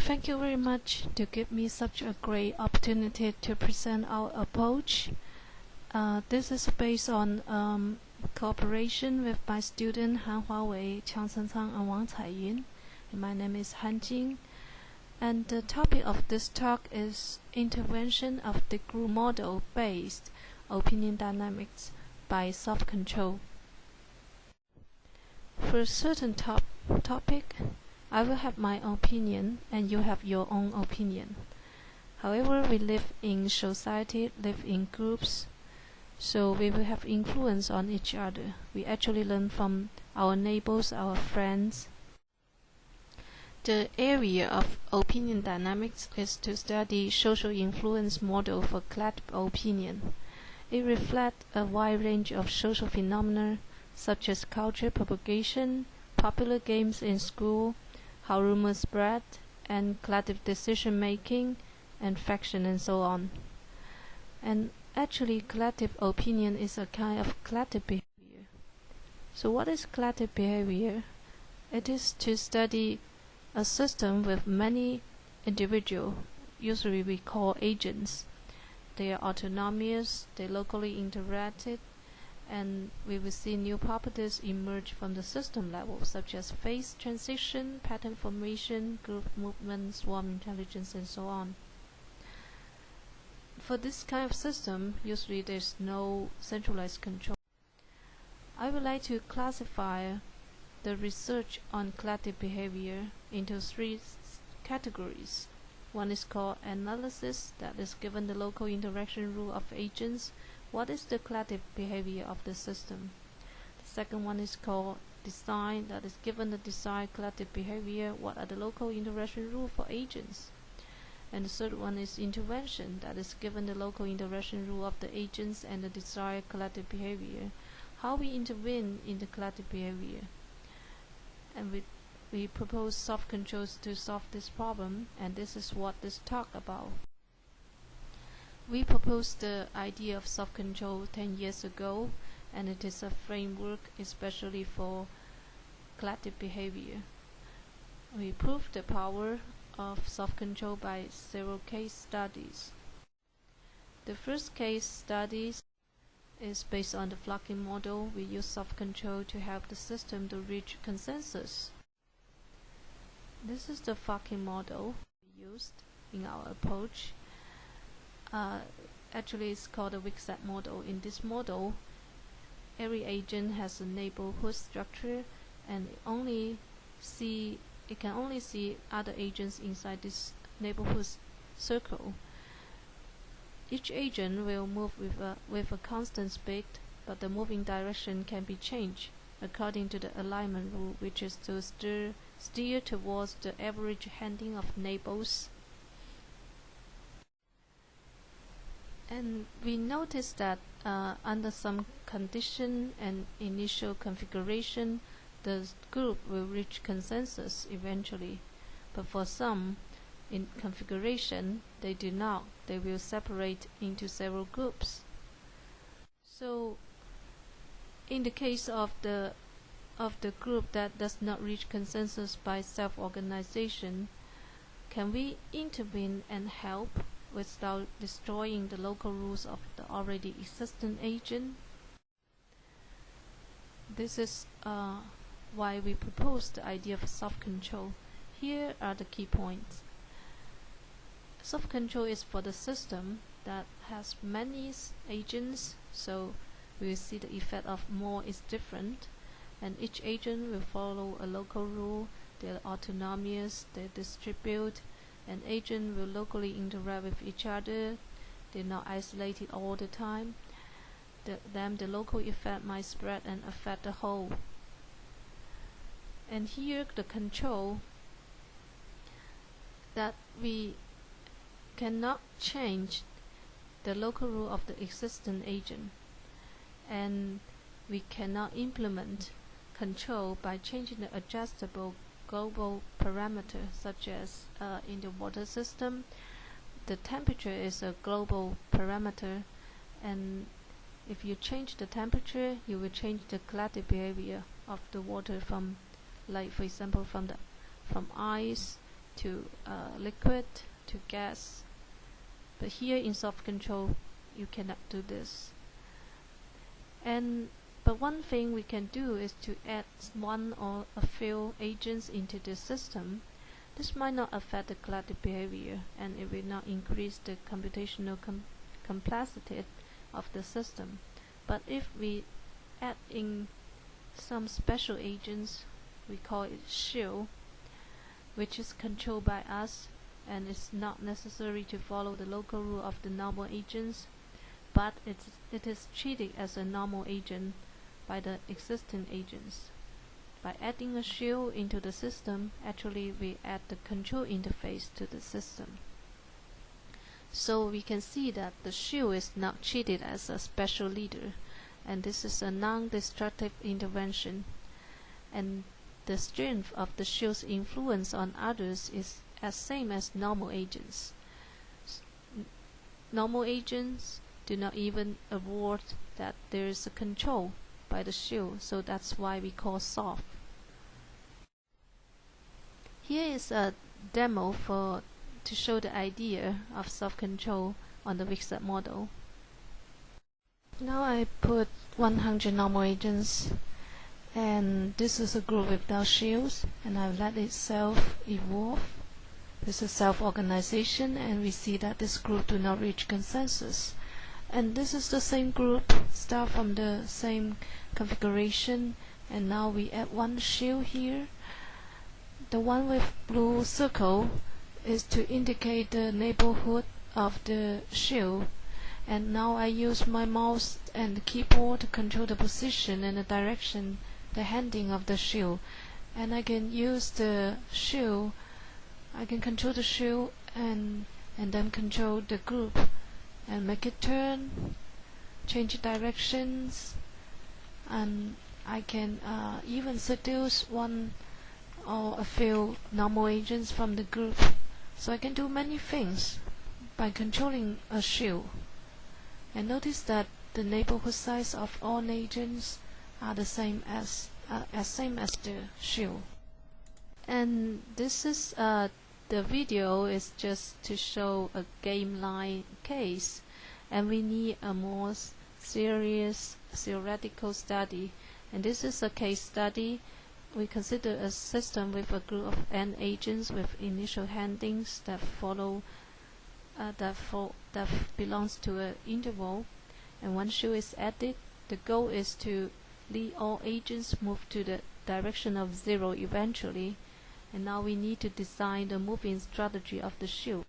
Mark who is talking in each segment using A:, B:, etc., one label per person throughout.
A: thank you very much to give me such a great opportunity to present our approach. This is based on cooperation with my student Han Huawei, Qiang Cang, and Wang Caiyun. My name is Han Jing. And the topic of this talk is Intervention of DeGroot Model based opinion dynamics by soft control. For a certain topic, I will have my opinion and you have your own opinion. However, we live in society, live in groups, so we will have influence on each other. We actually learn from our neighbors, our friends. The area of opinion dynamics is to study social influence model for collective opinion. It reflects a wide range of social phenomena such as culture propagation, popular games in school, how rumors spread, and collective decision making, and faction and so on. And actually collective opinion is a kind of collective behavior. So what is collective behavior? It is to study a system with many individuals, usually we call agents. They are autonomous, they locally interacted, and we will see new properties emerge from the system level, such as phase transition, pattern formation, group movement, swarm intelligence, and so on. For this kind of system, usually there's no centralized control. I would like to classify the research on collective behavior into three categories. One is called analysis, that is given the local interaction rule of agents. What is the collective behavior of the system? The second one is called design, that is given the desired collective behavior. What are the local interaction rules for agents? And the third one is intervention, that is given the local interaction rule of the agents and the desired collective behavior. How we intervene in the collective behavior. And we propose soft controls to solve this problem, and this is what this talk about. We proposed the idea of soft control 10 years ago, and it is a framework especially for collective behavior. We proved the power of soft control by several case studies. The first case study is based on the flocking model. We use soft control to help the system to reach consensus. This is the flocking model we used in our approach. Actually, it's called a weak set model. In this model, every agent has a neighborhood structure, and it can only see other agents inside this neighborhood circle. Each agent will move with a constant speed, but the moving direction can be changed according to the alignment rule, which is to steer towards the average handing of neighbors. And we noticed that under some condition and initial configuration, the group will reach consensus eventually. But for some, in configuration, they do not. They will separate into several groups. So, in the case of the group that does not reach consensus by self-organization, can we intervene and help without destroying the local rules of the already existing agent? This is why we propose the idea of soft control. Here are the key points. Soft control is for the system that has many agents, so we will see the effect of more is different, and each agent will follow a local rule. They're autonomous, they distribute, and agents will locally interact with each other. They're not isolated all the time. Then the local effect might spread and affect the whole. And here the control that we cannot change the local rule of the existing agent, and we cannot implement control by changing the adjustable global parameter, such as in the water system, the temperature is a global parameter, and if you change the temperature, you will change the collective behavior of the water from, like for example, from ice to liquid to gas. But here in soft control, you cannot do this. But one thing we can do is to add one or a few agents into the system. This might not affect the collective behavior, and it will not increase the computational complexity of the system. But if we add in some special agents, we call it shill, which is controlled by us, and it's not necessary to follow the local rule of the normal agents, but it is treated as a normal agent by the existing agents. By adding a shill into the system, actually we add the control interface to the system. So we can see that the shill is not treated as a special leader, and this is a non-destructive intervention. And the strength of the shill's influence on others is as same as normal agents. Normal agents do not even award that there is a control by the shill, so that's why we call soft. Here is a demo to show the idea of soft control on the Vixar model. Now I put 100 normal agents, and this is a group without shills, and I let it self-evolve. This is self-organization, and we see that this group do not reach consensus. And this is the same group, start from the same configuration, and now we add one shill here. The one with blue circle is to indicate the neighborhood of the shill, and now I use my mouse and the keyboard to control the position and the direction, the handing of the shill. And I can use the shill, I can control the shill and then control the group and make it turn, change directions, and I can even seduce one or a few normal agents from the group. So I can do many things by controlling a shill. And notice that the neighborhood size of all agents are the same as the shill. And this is the video is just to show a game-like case, and we need a more serious theoretical study. And this is a case study. We consider a system with a group of n agents with initial handings that follow that belongs to an interval, and one shill is added. The goal is to let all agents move to the direction of 0 eventually. And now we need to design the moving strategy of the shill.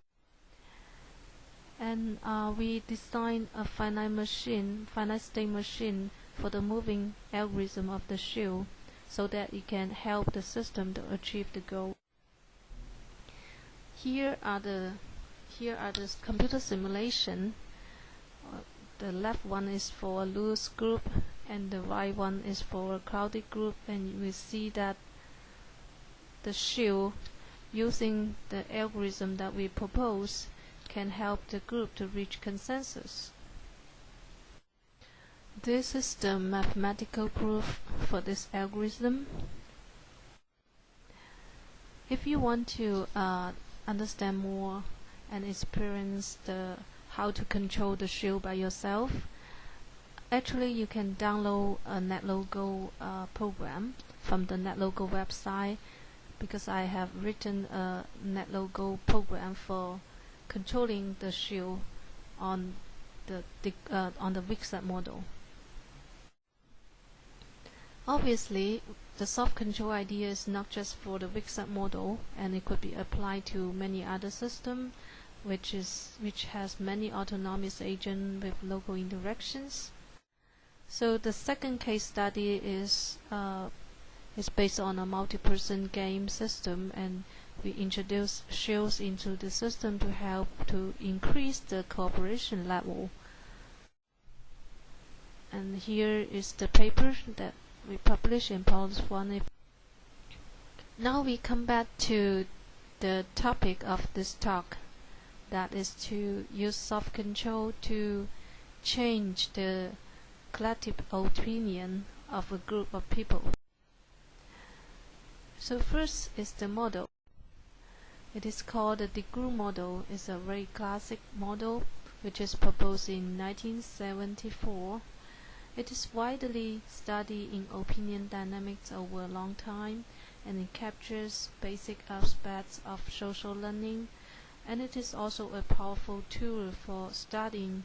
A: And we design a finite state machine for the moving algorithm of the shill, so that it can help the system to achieve the goal. Here are the computer simulation. The left one is for a loose group, and the right one is for a crowded group, and we see that the shill, using the algorithm that we propose, can help the group to reach consensus. This is the mathematical proof for this algorithm. If you want to understand more and experience how to control the shill by yourself, actually you can download a NetLogo program from the NetLogo website, because I have written a NetLogo program for controlling the shill on the Vixar model. Obviously, the soft control idea is not just for the Vixar model, and it could be applied to many other systems, which has many autonomous agents with local interactions. So the second case study is based on a multi-person game system, and we introduce shills into the system to help to increase the cooperation level. And here is the paper that we published in PLOS 1. Now we come back to the topic of this talk, that is to use soft control to change the collective opinion of a group of people. So first is the model. It is called the DeGroot Model. It's a very classic model which is proposed in 1974. It is widely studied in opinion dynamics over a long time, and it captures basic aspects of social learning, and it is also a powerful tool for studying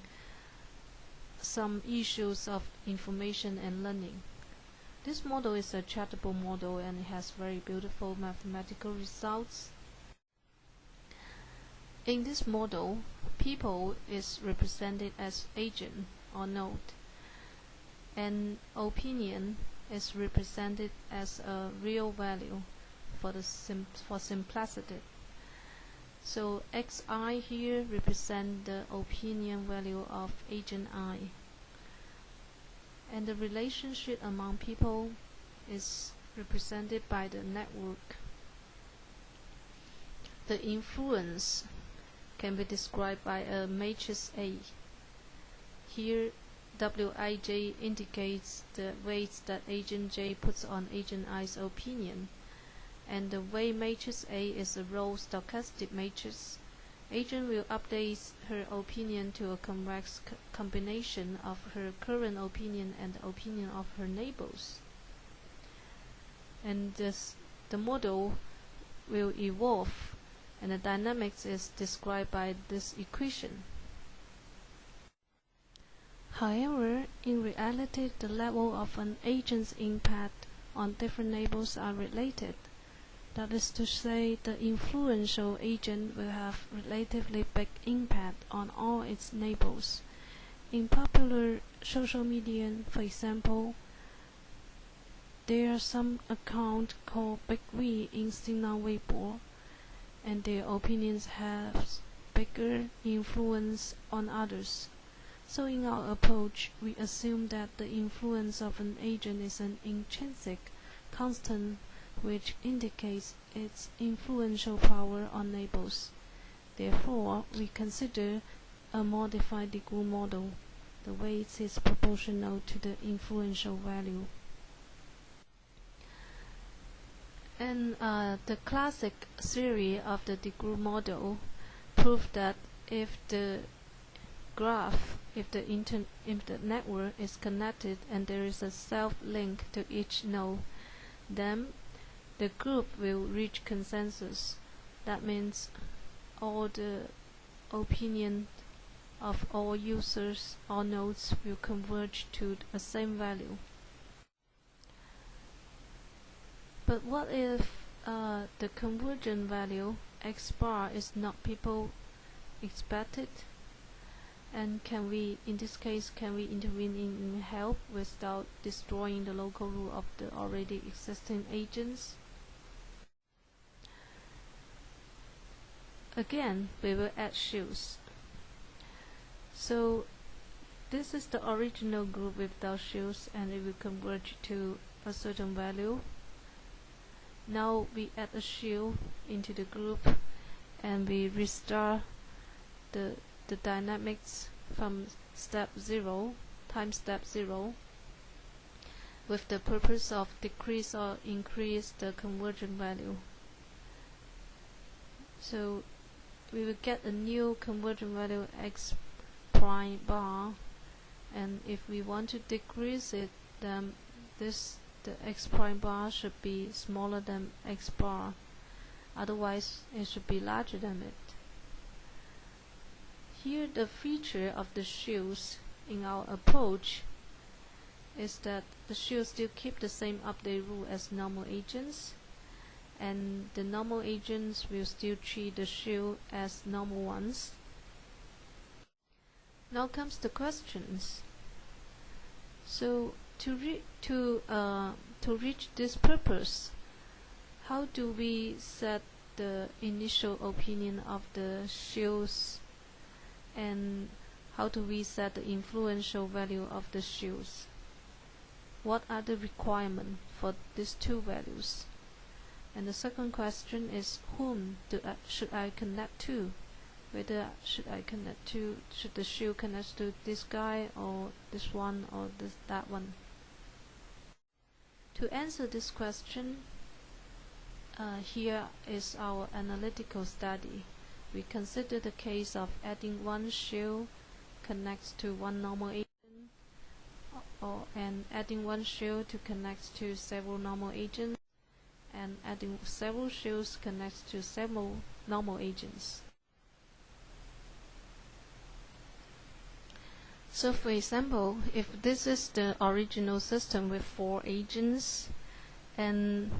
A: some issues of information and learning. This model is a charitable model and it has very beautiful mathematical results. In this model, people is represented as agent or node, and opinion is represented as a real value for simplicity. So xi here represent the opinion value of agent I, and the relationship among people is represented by the network. The influence can be described by a matrix A. Here Wij indicates the weights that agent J puts on agent I's opinion, and the weight matrix A is a row stochastic matrix. Agent will update her opinion to a convex combination of her current opinion and the opinion of her neighbors. And the model will evolve, and the dynamics is described by this equation. However, in reality, the level of an agent's impact on different neighbors are related. That is to say, the influential agent will have relatively big impact on all its neighbors. In popular social media, for example, there are some accounts called Big V in Sina Weibo, and their opinions have bigger influence on others. So in our approach, we assume that the influence of an agent is an intrinsic constant which indicates its influential power on neighbors. Therefore, we consider a modified DeGroot model. The weight is proportional to the influential value. And the classic theory of the DeGroot model proved that if the network is connected and there is a self-link to each node, then the group will reach consensus. That means all the opinion of all users or nodes will converge to the same value. But what if the convergent value x bar is not people expected? And can we, in this case, can we intervene in help without destroying the local rule of the already existing agents? Again, we will add shills. So this is the original group without shills, and it will converge to a certain value. Now we add a shill into the group, and we restart the dynamics from step 0 times step 0 with the purpose of decrease or increase the convergent value. So we will get a new convergent value x prime bar, and if we want to decrease it, then the x prime bar should be smaller than x bar, otherwise it should be larger than it. Here the feature of the shills in our approach is that the shills still keep the same update rule as normal agents, and the normal agents will still treat the shill as normal ones. Now comes the questions. So to reach this purpose, how do we set the initial opinion of the shills, and how do we set the influential value of the shills? What are the requirements for these two values? And the second question is, whom should I connect to? Whether should the shill connect to this guy or this one or that one? To answer this question, Here is our analytical study. We consider the case of adding one shill connects to one normal agent, and adding one shill to connect to several normal agents, and adding several shills connects to several normal agents. So for example, if this is the original system with 4 agents, and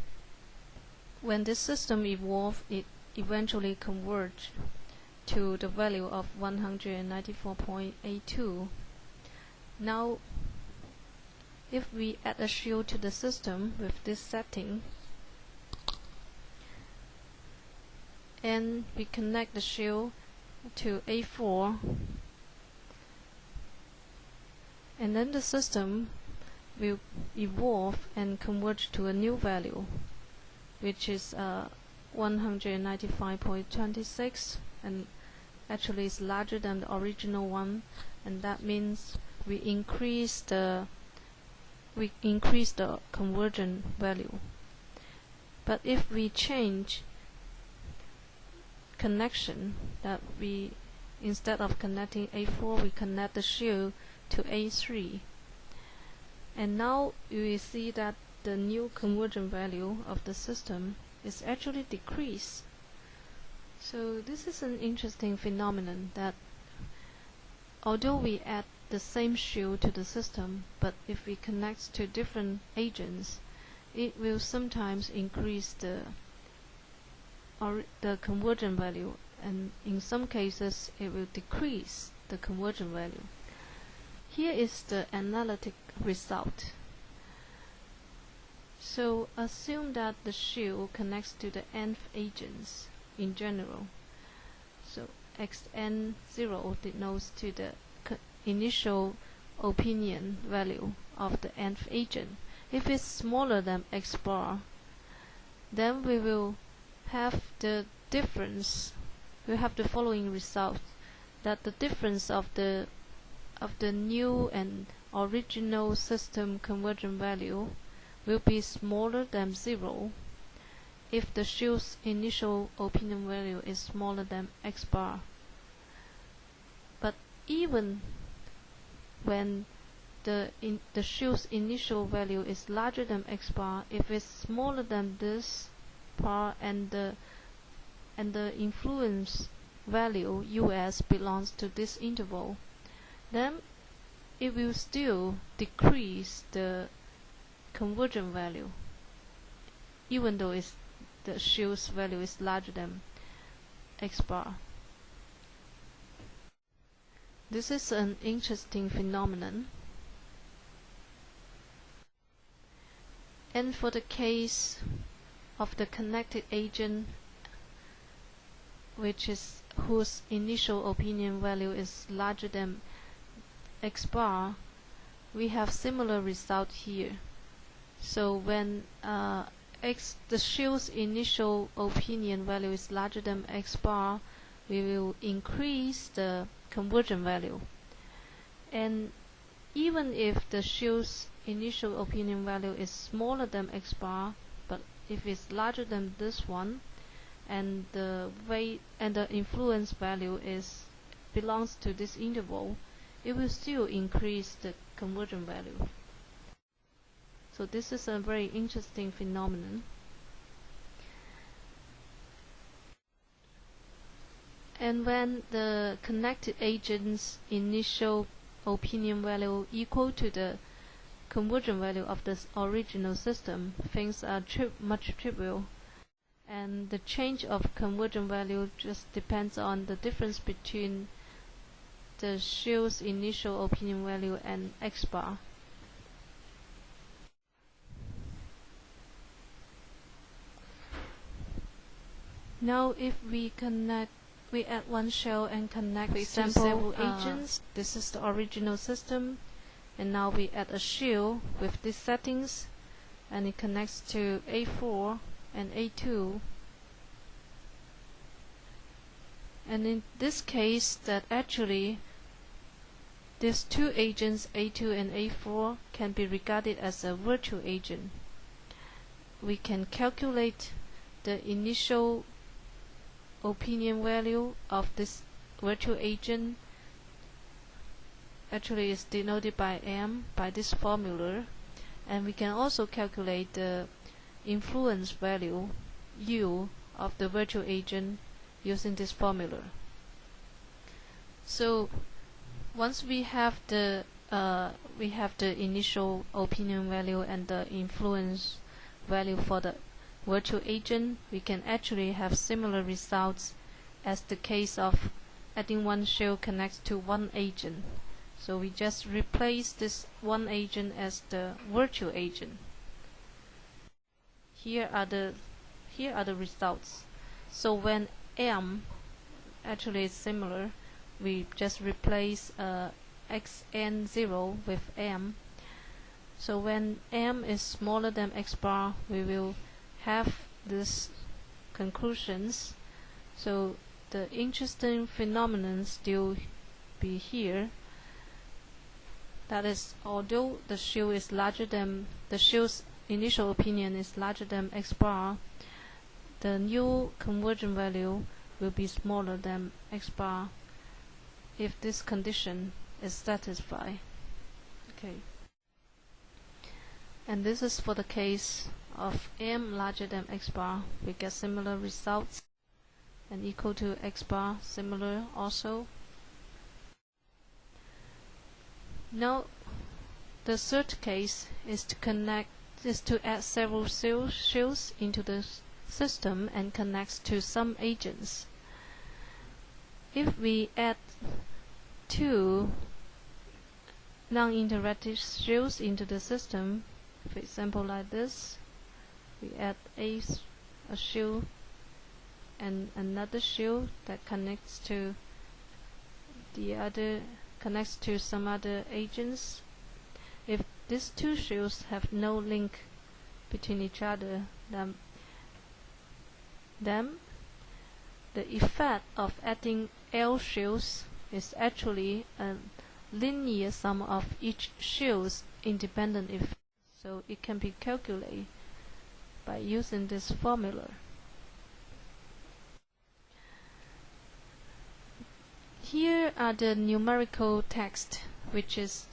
A: when this system evolved, it eventually converged to the value of 194.82. Now, if we add a shill to the system with this setting, and we connect the shill to A4, and then the system will evolve and converge to a new value, which is 195.26, and actually is larger than the original one, and that means we increase the convergent value. But if we change connection, that we, instead of connecting A4, we connect the shill to A3, and now you will see that the new convergent value of the system is actually decreased. So this is an interesting phenomenon, that although we add the same shill to the system, but if we connect to different agents, it will sometimes increase the convergent value, and in some cases it will decrease the convergent value. Here is the analytic result. So assume that the shill connects to the nth agents in general. So xn0 denotes to the initial opinion value of the nth agent. If it's smaller than x bar, then we will have the difference. We have the following result: that the difference of the new and original system convergent value will be smaller than 0 if the shill's initial opinion value is smaller than x bar. But even when the shill's initial value is larger than x bar, if it's smaller than this bar and the influence value us belongs to this interval, then it will still decrease the convergent value, even though the shill's value is larger than x bar. This is an interesting phenomenon. And for the case of the connected agent, whose initial opinion value is larger than x bar, we have similar result here. So when the shill's initial opinion value is larger than x bar, we will increase the convergent value. And even if the shill's initial opinion value is smaller than x bar, but if it's larger than this one, and the weight and the influence value belongs to this interval, it will still increase the convergent value. So this is a very interesting phenomenon. And when the connected agent's initial opinion value equal to the convergent value of the original system, things are much trivial, and the change of convergent value just depends on the difference between the shill's initial opinion value and x bar. Now if we add one shill and connect to several agents. This is the original system, and now we add a shill with these settings, and it connects to A4 and A2. And in this case, that actually these two agents, A2 and A4, can be regarded as a virtual agent. We can calculate the initial opinion value of this virtual agent actually is denoted by m by this formula, and we can also calculate the influence value u of the virtual agent using this formula. So once we have the initial opinion value and the influence value for the virtual agent, we can actually have similar results as the case of adding one shill connects to one agent. So we just replace this one agent as the virtual agent. Here are the results. So when m actually is similar, we just replace xn0 with m. So when m is smaller than x bar, we will have these conclusions. So the interesting phenomenon still be here. That is, although the shill is larger than the shill's initial opinion is larger than x bar, the new conversion value will be smaller than x bar if this condition is satisfied. Okay. And this is for the case of m larger than x bar. We get similar results, and equal to x bar similar also. Now the third case is to add several shills into the system and connects to some agents. If we add two non-interactive shills into the system, for example like this, we add a shill and another shill that connects to some other agents. If these two shills have no link between each other, then the effect of adding L shills is actually a linear sum of each shill's independent effect. So it can be calculated by using this formula. Here are the numerical text, which is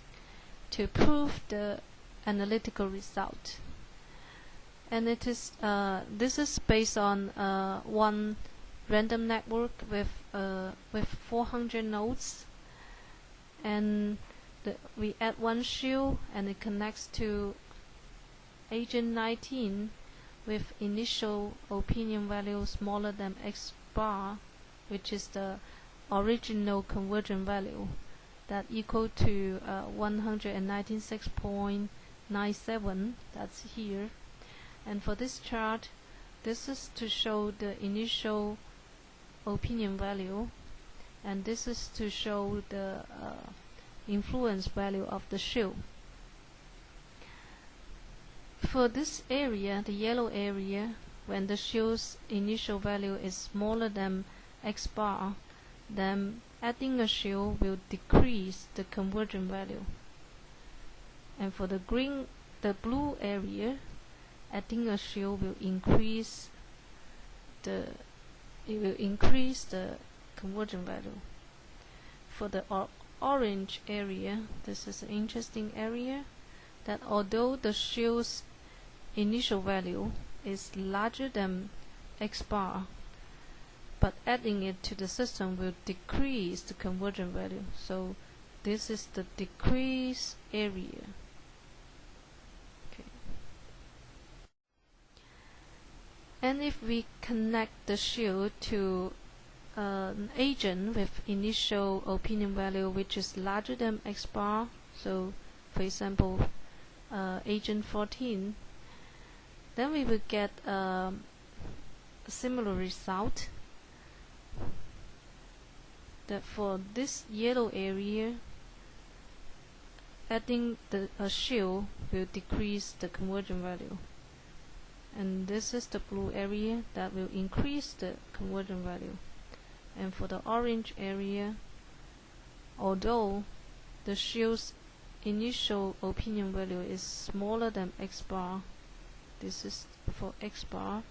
A: to prove the analytical result. And it is this is based on one random network with 400 nodes, and we add one shill and it connects to agent 19 with initial opinion value smaller than x bar, which is the original conversion value, that equal to 196.97. That's here. And for this chart, this is to show the initial opinion value, and this is to show the influence value of the shill. For this area, the yellow area, when the shill's initial value is smaller than x bar, then adding a shill will decrease the conversion value. And for the blue area, adding a shill will increase the conversion value. For the orange area, this is an interesting area, that although the shill's initial value is larger than x bar, but adding it to the system will decrease the conversion value. So this is the decrease area. Okay. And if we connect the shill to an agent with initial opinion value which is larger than x bar, so for example agent 14, then we will get a similar result, that for this yellow area, adding a shill will decrease the conversion value, and this is the blue area that will increase the conversion value. And for the orange area, although the shill's initial opinion value is smaller than x bar, this is for x bar,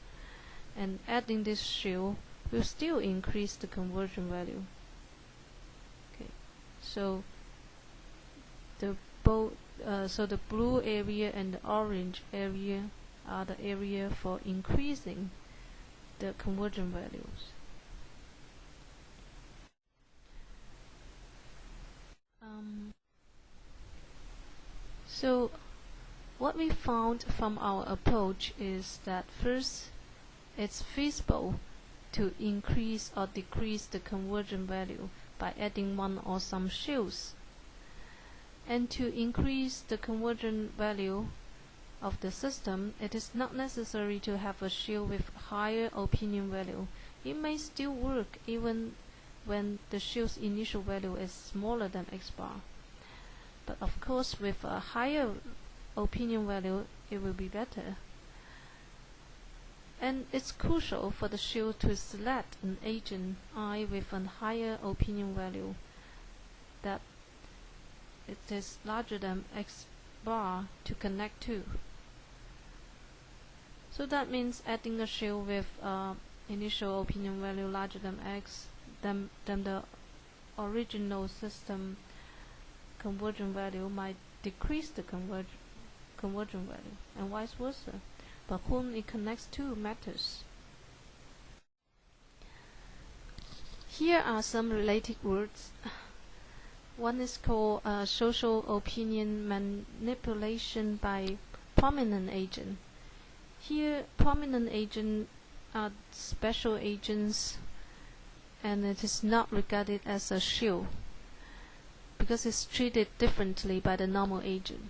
A: and adding this shill will still increase the conversion value. Okay, so the blue area and the orange area are the area for increasing the conversion values. So what we found from our approach is that first, it's feasible to increase or decrease the conversion value by adding one or some shills. And to increase the conversion value of the system, it is not necessary to have a shill with higher opinion value. It may still work even when the shill's initial value is smaller than x bar. But of course, with a higher opinion value, it will be better. And it's crucial for the shill to select an agent I with a higher opinion value that it is larger than x bar to connect to. So that means adding a shill with initial opinion value larger than x than the original system conversion value might decrease the conversion value, and vice versa. But whom it connects to matters. Here are some related words. One is called social opinion manipulation by prominent agent. Here, prominent agents are special agents, and it is not regarded as a shill because it's treated differently by the normal agent.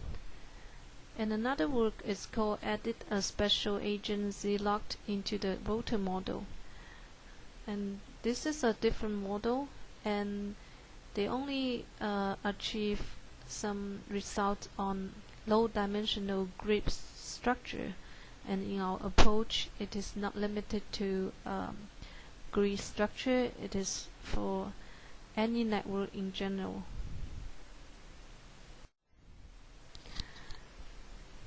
A: And another work is called edit a special agent Z-locked into the rotor model. And this is a different model, and they only achieve some results on low-dimensional grid structure. And in our approach, it is not limited to grid structure. It is for any network in general.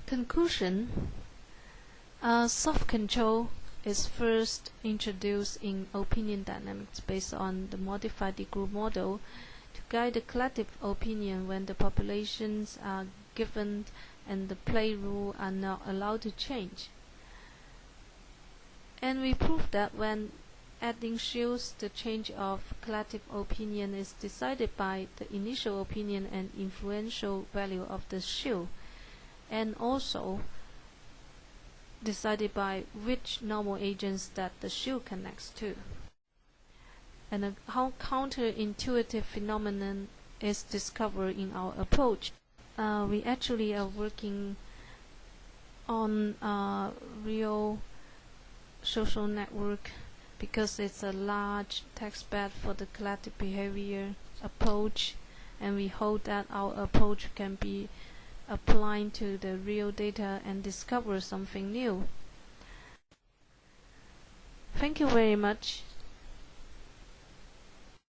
A: Conclusion: soft control is first introduced in opinion dynamics based on the modified DeGroot model to guide the collective opinion when the populations are given and the play rules are not allowed to change. And we proved that when adding shills, the change of collective opinion is decided by the initial opinion and influential value of the shill, and also decided by which normal agents that the shill connects to. And how counterintuitive phenomenon is discovered in our approach. We actually are working on a real social network because it's a large testbed for the collective behavior approach, and we hope that our approach can be applied to the real data and discover something new. Thank you very much.